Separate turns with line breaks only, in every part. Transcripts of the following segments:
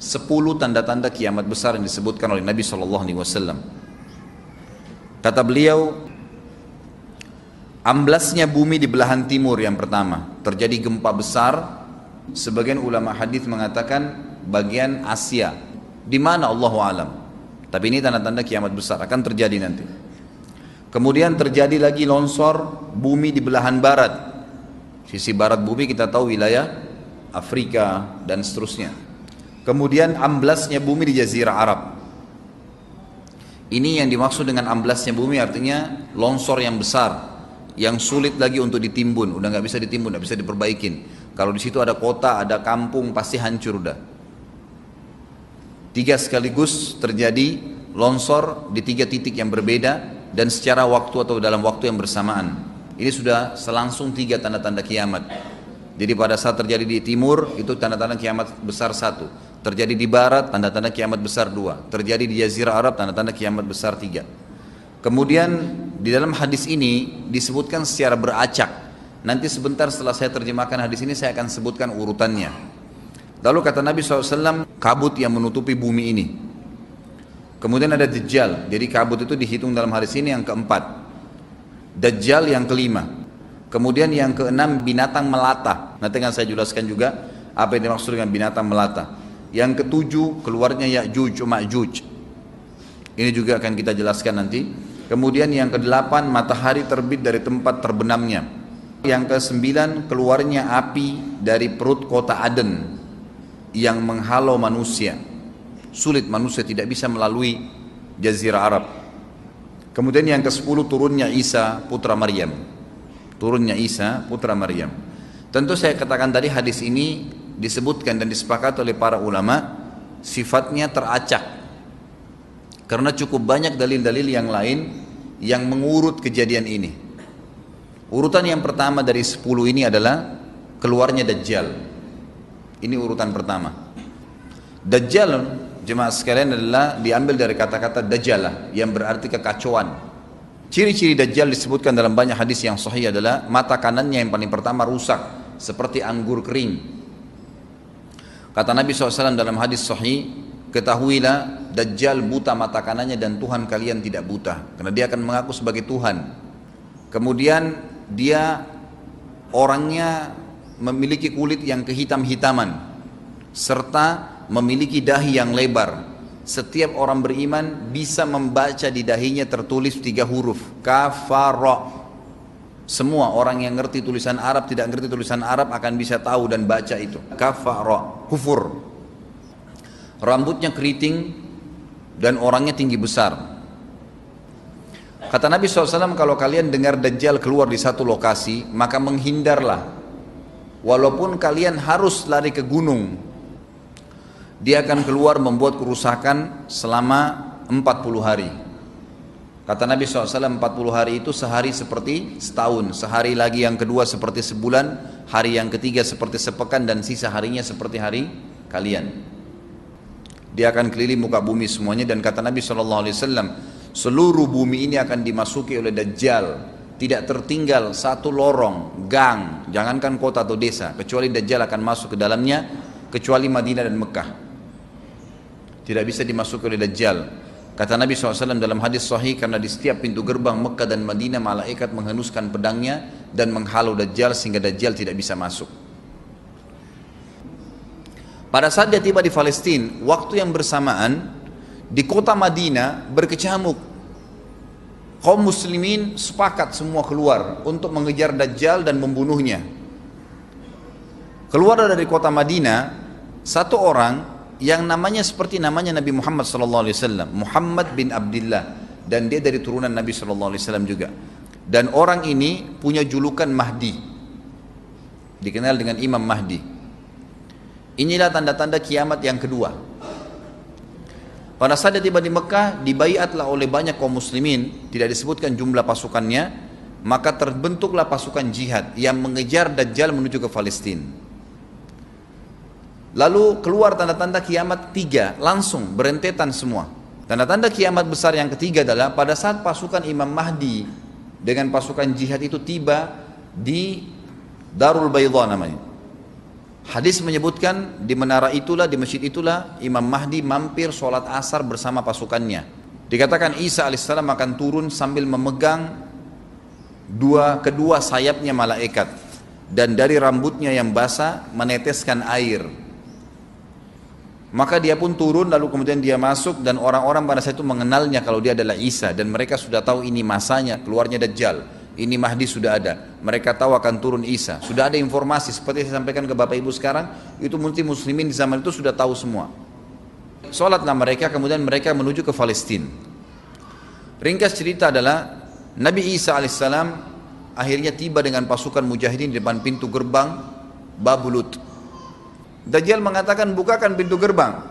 10 tanda-tanda kiamat besar yang disebutkan oleh Nabi SAW. Kata beliau, amblasnya bumi di belahan timur yang pertama, terjadi gempa besar. Sebagian ulama hadis mengatakan bagian Asia, di mana Allahu alam. Tapi ini tanda-tanda kiamat besar akan terjadi nanti. Kemudian terjadi lagi longsor bumi di belahan barat. Sisi barat bumi kita tahu wilayah Afrika dan seterusnya. Kemudian amblasnya bumi di Jazirah Arab. Ini yang dimaksud dengan amblasnya bumi, artinya longsor yang besar, yang sulit lagi untuk ditimbun, udah nggak bisa ditimbun, nggak bisa diperbaikin. Kalau di situ ada kota, ada kampung, pasti hancur udah. 3 sekaligus terjadi longsor di 3 titik yang berbeda dan secara waktu atau dalam waktu yang bersamaan. Ini sudah selangsung 3 tanda-tanda kiamat. Jadi pada saat terjadi di timur itu tanda-tanda kiamat besar 1, terjadi di barat tanda-tanda kiamat besar 2, terjadi di Jazirah Arab tanda-tanda kiamat besar 3. Kemudian di dalam hadis ini disebutkan secara beracak. Nanti sebentar setelah saya terjemahkan hadis ini saya akan sebutkan urutannya. Lalu kata Nabi SAW, kabut yang menutupi bumi ini. Kemudian ada Dajjal, jadi kabut itu dihitung dalam hadis ini yang keempat. Dajjal yang kelima. Kemudian yang keenam binatang melata. Nanti akan saya jelaskan juga apa yang dimaksud dengan binatang melata. Yang ketujuh keluarnya Ya'juj Ma'juj. Ini juga akan kita jelaskan nanti. Kemudian yang kedelapan matahari terbit dari tempat terbenamnya. Yang kesembilan keluarnya api dari perut kota Aden yang menghalau manusia. Sulit, manusia tidak bisa melalui Jazirah Arab. Kemudian yang ke-10 turunnya Isa putra Maryam. Turunnya Isa putra Maryam. Tentu saya katakan tadi hadis ini disebutkan dan disepakati oleh para ulama sifatnya teracak. Karena cukup banyak dalil-dalil yang lain yang mengurut kejadian ini. Urutan yang pertama dari 10 ini adalah keluarnya Dajjal. Ini urutan pertama. Dajjal, jemaah sekalian, adalah diambil dari kata-kata Dajjalah yang berarti kekacauan. Ciri-ciri Dajjal disebutkan dalam banyak hadis yang sahih adalah mata kanannya yang paling pertama rusak seperti anggur kering. Kata Nabi SAW dalam hadis sahih, ketahuilah Dajjal buta mata kanannya dan Tuhan kalian tidak buta, karena dia akan mengaku sebagai Tuhan. Kemudian dia orangnya memiliki kulit yang kehitam-hitaman serta memiliki dahi yang lebar. Setiap orang beriman bisa membaca di dahinya tertulis 3 huruf kafara. Semua orang yang ngerti tulisan Arab, tidak ngerti tulisan Arab akan bisa tahu dan baca itu kafara, kufur. Rambutnya keriting dan orangnya tinggi besar. Kata Nabi SAW, kalau kalian dengar Dajjal keluar di satu lokasi, maka menghindarlah. Walaupun kalian harus lari ke gunung, dia akan keluar membuat kerusakan selama 40 hari. Kata Nabi SAW, 40 hari itu sehari seperti setahun, sehari lagi yang kedua seperti sebulan, hari yang ketiga seperti sepekan, dan sisa harinya seperti hari kalian. Dia akan keliling muka bumi semuanya, dan kata Nabi SAW, seluruh bumi ini akan dimasuki oleh Dajjal. Tidak tertinggal satu lorong, gang, jangankan kota atau desa, kecuali Dajjal akan masuk ke dalamnya, kecuali Madinah dan Mekah. Tidak bisa dimasuki oleh Dajjal. Kata Nabi SAW dalam hadis sahih, karena di setiap pintu gerbang Mekah dan Madinah malaikat menghenuskan pedangnya dan menghalau Dajjal sehingga Dajjal tidak bisa masuk. Pada saat dia tiba di Palestina, waktu yang bersamaan di kota Madinah berkecamuk. Kaum muslimin sepakat semua keluar untuk mengejar Dajjal dan membunuhnya. Keluar dari kota Madinah satu orang yang namanya seperti namanya Nabi Muhammad SAW, Muhammad bin Abdullah, dan dia dari turunan Nabi SAW juga. Dan orang ini punya julukan Mahdi, dikenal dengan Imam Mahdi. Inilah tanda-tanda kiamat yang kedua. Pada saat dia tiba di Mekah, dibaiatlah oleh banyak kaum muslimin, tidak disebutkan jumlah pasukannya, maka terbentuklah pasukan jihad yang mengejar Dajjal menuju ke Palestina. Lalu keluar tanda-tanda kiamat 3, langsung berentetan semua. Tanda-tanda kiamat besar yang ketiga adalah pada saat pasukan Imam Mahdi dengan pasukan jihad itu tiba di Darul Bayda namanya. Hadis menyebutkan di menara itulah, di masjid itulah Imam Mahdi mampir sholat asar bersama pasukannya. Dikatakan Isa alaihissalam akan turun sambil memegang kedua sayapnya malaikat, dan dari rambutnya yang basah meneteskan air. Maka dia pun turun, lalu kemudian dia masuk, dan orang-orang pada saat itu mengenalnya kalau dia adalah Isa, dan mereka sudah tahu ini masanya keluarnya Dajjal. Ini Mahdi sudah ada, mereka tahu akan turun Isa. Sudah ada informasi, seperti saya sampaikan ke Bapak Ibu sekarang, itu muslimin di zaman itu sudah tahu semua. Sholatlah mereka, kemudian mereka menuju ke Palestina. Ringkas cerita adalah, Nabi Isa alaihissalam akhirnya tiba dengan pasukan mujahidin di depan pintu gerbang Babulut. Dajjal mengatakan, bukakan pintu gerbang.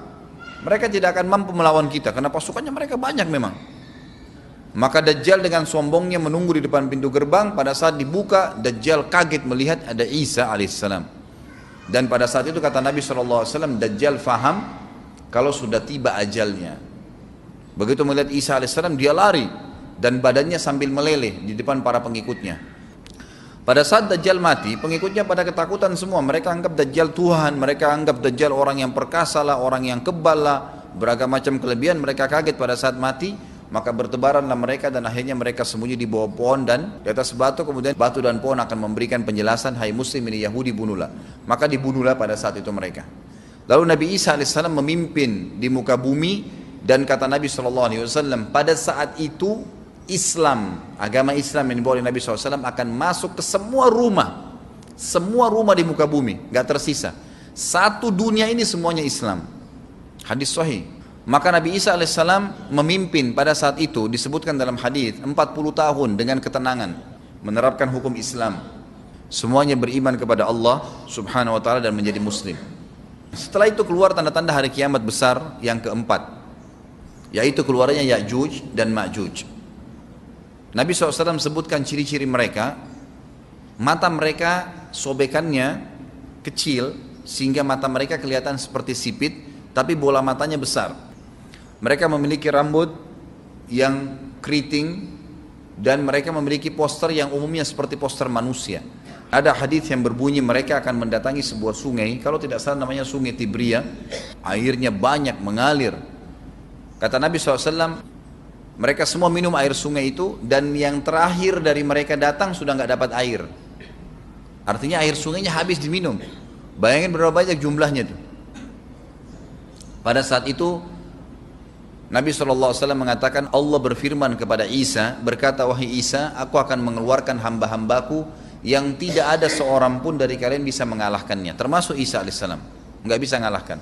Mereka tidak akan mampu melawan kita, karena pasukannya mereka banyak memang. Maka Dajjal dengan sombongnya menunggu di depan pintu gerbang. Pada saat dibuka, Dajjal kaget melihat ada Isa alaihissalam. Dan pada saat itu kata Nabi SAW, Dajjal faham kalau sudah tiba ajalnya. Begitu melihat Isa alaihissalam, dia lari dan badannya sambil meleleh di depan para pengikutnya. Pada saat Dajjal mati, pengikutnya pada ketakutan semua. Mereka anggap Dajjal Tuhan, mereka anggap Dajjal orang yang perkasa lah, orang yang kebal lah, beragam macam kelebihan. Mereka kaget pada saat mati. Maka bertebaranlah mereka, dan akhirnya mereka sembunyi di bawah pohon dan di atas batu. Kemudian batu dan pohon akan memberikan penjelasan, hai muslim ini Yahudi, bunuhlah. Maka dibunuhlah pada saat itu mereka. Lalu Nabi Isa AS memimpin di muka bumi, dan kata Nabi SAW, pada saat itu Islam, agama Islam yang dibawa oleh Nabi SAW akan masuk ke semua rumah di muka bumi, gak tersisa. Satu dunia ini semuanya Islam. Hadis sahih. Maka Nabi Isa alaihissalam memimpin pada saat itu, disebutkan dalam hadis 40 tahun dengan ketenangan menerapkan hukum Islam. Semuanya beriman kepada Allah subhanahu wa ta'ala dan menjadi muslim. Setelah itu keluar tanda-tanda hari kiamat besar yang keempat, yaitu keluarnya Ya'juj dan Ma'juj. Nabi SAW sebutkan ciri-ciri mereka. Mata mereka sobekannya kecil sehingga mata mereka kelihatan seperti sipit, tapi bola matanya besar. Mereka memiliki rambut yang keriting, dan mereka memiliki poster yang umumnya seperti poster manusia. Ada hadis yang berbunyi mereka akan mendatangi sebuah sungai, kalau tidak salah namanya sungai Tibria, airnya banyak mengalir. Kata Nabi SAW, mereka semua minum air sungai itu, dan yang terakhir dari mereka datang sudah nggak dapat air. Artinya air sungainya habis diminum. Bayangin berapa banyak jumlahnya itu. Pada saat itu Nabi SAW mengatakan, Allah berfirman kepada Isa, berkata, wahai Isa, aku akan mengeluarkan hamba-hambaku yang tidak ada seorang pun dari kalian bisa mengalahkannya, termasuk Isa alaihissalam, nggak bisa mengalahkan.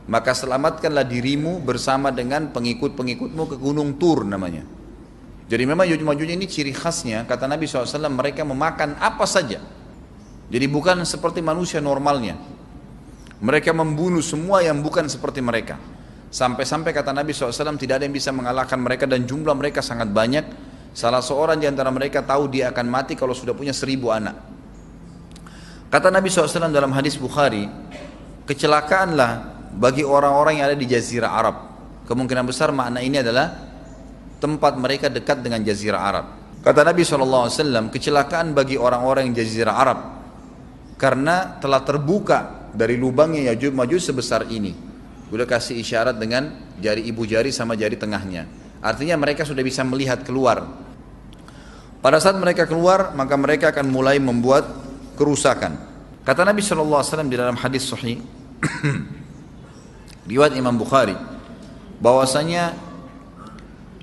Maka selamatkanlah dirimu bersama dengan pengikut-pengikutmu ke Gunung Tur namanya. Jadi memang Ya'juj ini ciri khasnya, kata Nabi SAW, mereka memakan apa saja. Jadi bukan seperti manusia normalnya. Mereka membunuh semua yang bukan seperti mereka. Sampai-sampai kata Nabi SAW, tidak ada yang bisa mengalahkan mereka, dan jumlah mereka sangat banyak. Salah seorang di antara mereka tahu dia akan mati kalau sudah punya 1000 anak. Kata Nabi SAW dalam hadis Bukhari, kecelakaanlah bagi orang-orang yang ada di Jazirah Arab. Kemungkinan besar makna ini adalah tempat mereka dekat dengan Jazirah Arab. Kata Nabi SAW, kecelakaan bagi orang-orang yang Jazirah Arab, karena telah terbuka dari lubangnya Ya'juj Ma'juj sebesar ini. Udah kasih isyarat dengan jari ibu jari sama jari tengahnya. Artinya mereka sudah bisa melihat keluar. Pada saat mereka keluar, maka mereka akan mulai membuat kerusakan. Kata Nabi SAW di dalam hadis sahih riwayat Imam Bukhari, bahwasanya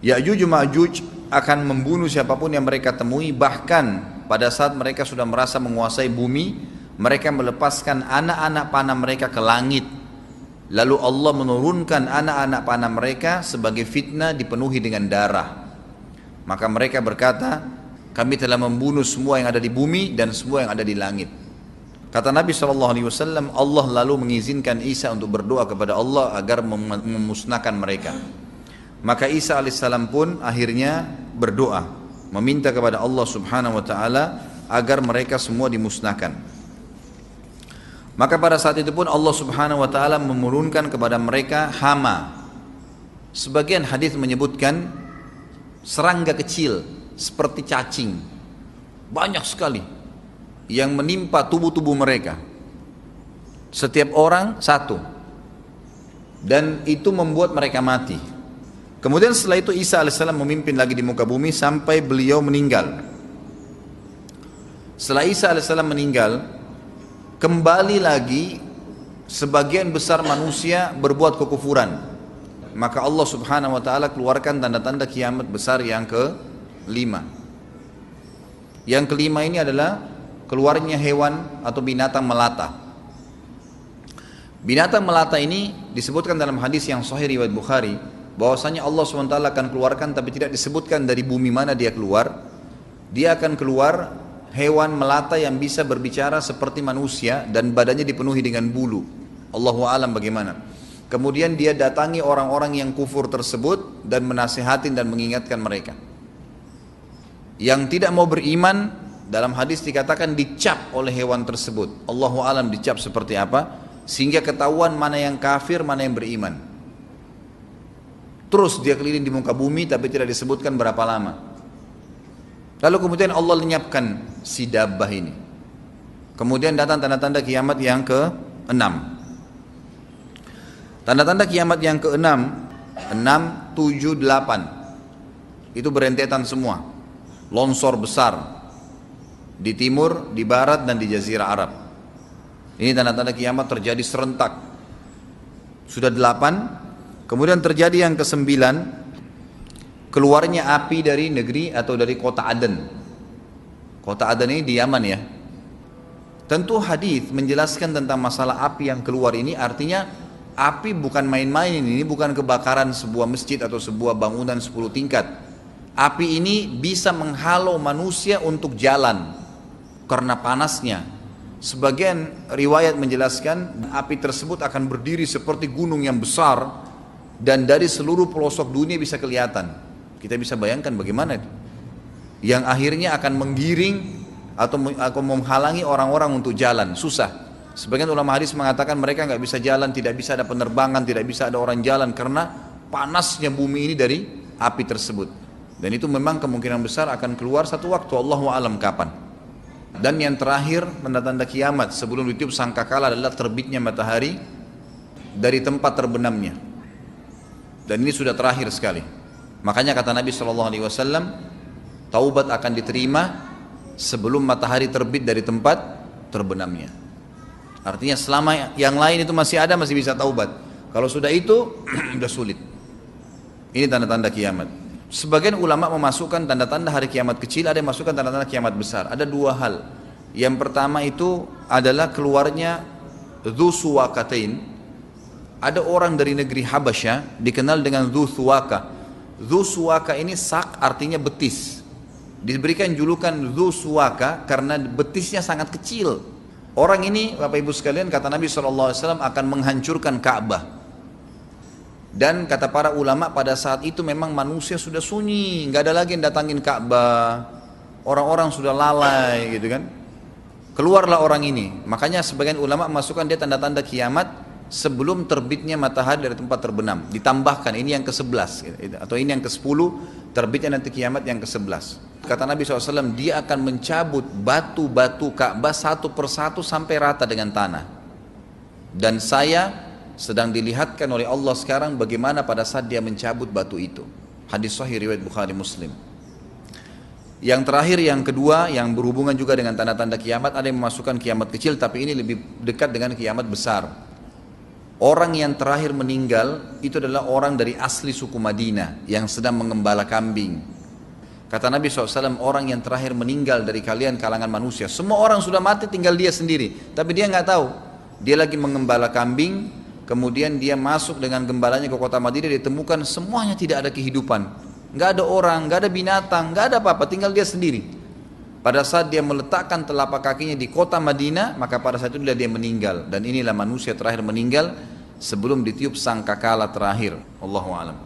Ya'juj Ma'juj akan membunuh siapapun yang mereka temui. Bahkan pada saat mereka sudah merasa menguasai bumi, mereka melepaskan anak-anak panah mereka ke langit. Lalu Allah menurunkan anak-anak panah mereka sebagai fitnah, dipenuhi dengan darah. Maka mereka berkata, kami telah membunuh semua yang ada di bumi dan semua yang ada di langit. Kata Nabi SAW, Allah lalu mengizinkan Isa untuk berdoa kepada Allah agar memusnahkan mereka. Maka Isa alaihissalam pun akhirnya berdoa, meminta kepada Allah subhanahu wa ta'ala agar mereka semua dimusnahkan. Maka pada saat itu pun Allah subhanahu wa ta'ala menurunkan kepada mereka hama. Sebagian hadis menyebutkan serangga kecil seperti cacing, banyak sekali yang menimpa tubuh-tubuh mereka. Setiap orang satu. Dan itu membuat mereka mati. Kemudian setelah itu Isa alaihissalam memimpin lagi di muka bumi sampai beliau meninggal. Setelah Isa alaihissalam meninggal, kembali lagi sebagian besar manusia berbuat kekufuran. Maka Allah subhanahu wa ta'ala keluarkan tanda-tanda kiamat besar yang kelima. Yang kelima ini adalah keluarnya hewan atau binatang melata. Binatang melata ini disebutkan dalam hadis yang sahih riwayat Bukhari, bahwasanya Allah SWT akan keluarkan, tapi tidak disebutkan dari bumi mana dia keluar. Dia akan keluar hewan melata yang bisa berbicara seperti manusia dan badannya dipenuhi dengan bulu. Allahu a'lam bagaimana. Kemudian dia datangi orang-orang yang kufur tersebut dan menasihatin dan mengingatkan mereka. Yang tidak mau beriman, dalam hadis dikatakan dicap oleh hewan tersebut. Allahu a'lam dicap seperti apa, sehingga ketahuan mana yang kafir, mana yang beriman. Terus dia keliling di muka bumi tapi tidak disebutkan berapa lama. Lalu kemudian Allah lenyapkan si dabbah ini. Kemudian datang tanda-tanda kiamat yang ke-6. Tanda-tanda kiamat yang ke-6, 6, 7, 8. Itu berentetan semua. Longsor besar di timur, di barat dan di jazirah Arab. Ini tanda-tanda kiamat terjadi serentak. Sudah 8. Kemudian terjadi yang ke-9, keluarnya api dari negeri atau dari kota Aden. Kota Aden ini di Yaman ya. Tentu hadis menjelaskan tentang masalah api yang keluar ini, artinya api bukan main-main, ini bukan kebakaran sebuah masjid atau sebuah bangunan 10 tingkat. Api ini bisa menghalau manusia untuk jalan karena panasnya. Sebagian riwayat menjelaskan api tersebut akan berdiri seperti gunung yang besar dan dari seluruh pelosok dunia bisa kelihatan. Kita bisa bayangkan bagaimana itu. Yang akhirnya akan menggiring atau menghalangi orang-orang untuk jalan, susah. Sebagian ulama hadis mengatakan mereka nggak bisa jalan, tidak bisa ada penerbangan, tidak bisa ada orang jalan karena panasnya bumi ini dari api tersebut. Dan itu memang kemungkinan besar akan keluar satu waktu, Allahu a'lam kapan. Dan yang terakhir tanda-tanda kiamat sebelum ditiup sangkakala adalah terbitnya matahari dari tempat terbenamnya. Dan ini sudah terakhir sekali. Makanya kata Nabi SAW, taubat akan diterima sebelum matahari terbit dari tempat terbenamnya. Artinya selama yang lain itu masih ada, masih bisa taubat. Kalau sudah itu, sudah sulit. Ini tanda-tanda kiamat. Sebagian ulama memasukkan tanda-tanda hari kiamat kecil, ada yang masukkan tanda-tanda kiamat besar. Ada dua hal. Yang pertama itu adalah keluarnya Dzu Suwakatain. Ada orang dari negeri Habasyah dikenal dengan Dzu Suwaka. Dzu Suwaka ini sak artinya betis. Diberikan julukan Dzu Suwaka karena betisnya sangat kecil. Orang ini Bapak Ibu sekalian kata Nabi SAW akan menghancurkan Ka'bah. Dan kata para ulama pada saat itu memang manusia sudah sunyi, nggak ada lagi yang datangin Ka'bah. Orang-orang sudah lalai gitu kan. Keluarlah orang ini. Makanya sebagian ulama masukkan dia tanda-tanda kiamat sebelum terbitnya matahari dari tempat terbenam. Ditambahkan ini yang ke-11 gitu. Atau ini yang ke-10, terbitnya nanti kiamat yang ke-11. Kata Nabi SAW, dia akan mencabut batu-batu Ka'bah satu persatu sampai rata dengan tanah. Dan saya sedang dilihatkan oleh Allah sekarang bagaimana pada saat dia mencabut batu itu. Hadis sahih riwayat Bukhari Muslim. Yang terakhir, yang kedua, yang berhubungan juga dengan tanda-tanda kiamat, ada yang memasukkan kiamat kecil, tapi ini lebih dekat dengan kiamat besar. Orang yang terakhir meninggal itu adalah orang dari asli suku Madinah yang sedang mengembala kambing. Kata Nabi SAW, orang yang terakhir meninggal dari kalian kalangan manusia, semua orang sudah mati, tinggal dia sendiri, tapi dia nggak tahu. Dia lagi mengembala kambing. Kemudian dia masuk dengan gembalanya ke kota Madinah, ditemukan semuanya tidak ada kehidupan, nggak ada orang, nggak ada binatang, nggak ada apa-apa, tinggal dia sendiri. Pada saat dia meletakkan telapak kakinya di kota Madinah, maka pada saat itu dia meninggal. Dan inilah manusia terakhir meninggal sebelum ditiup sangkakala terakhir. Allahu a'lam.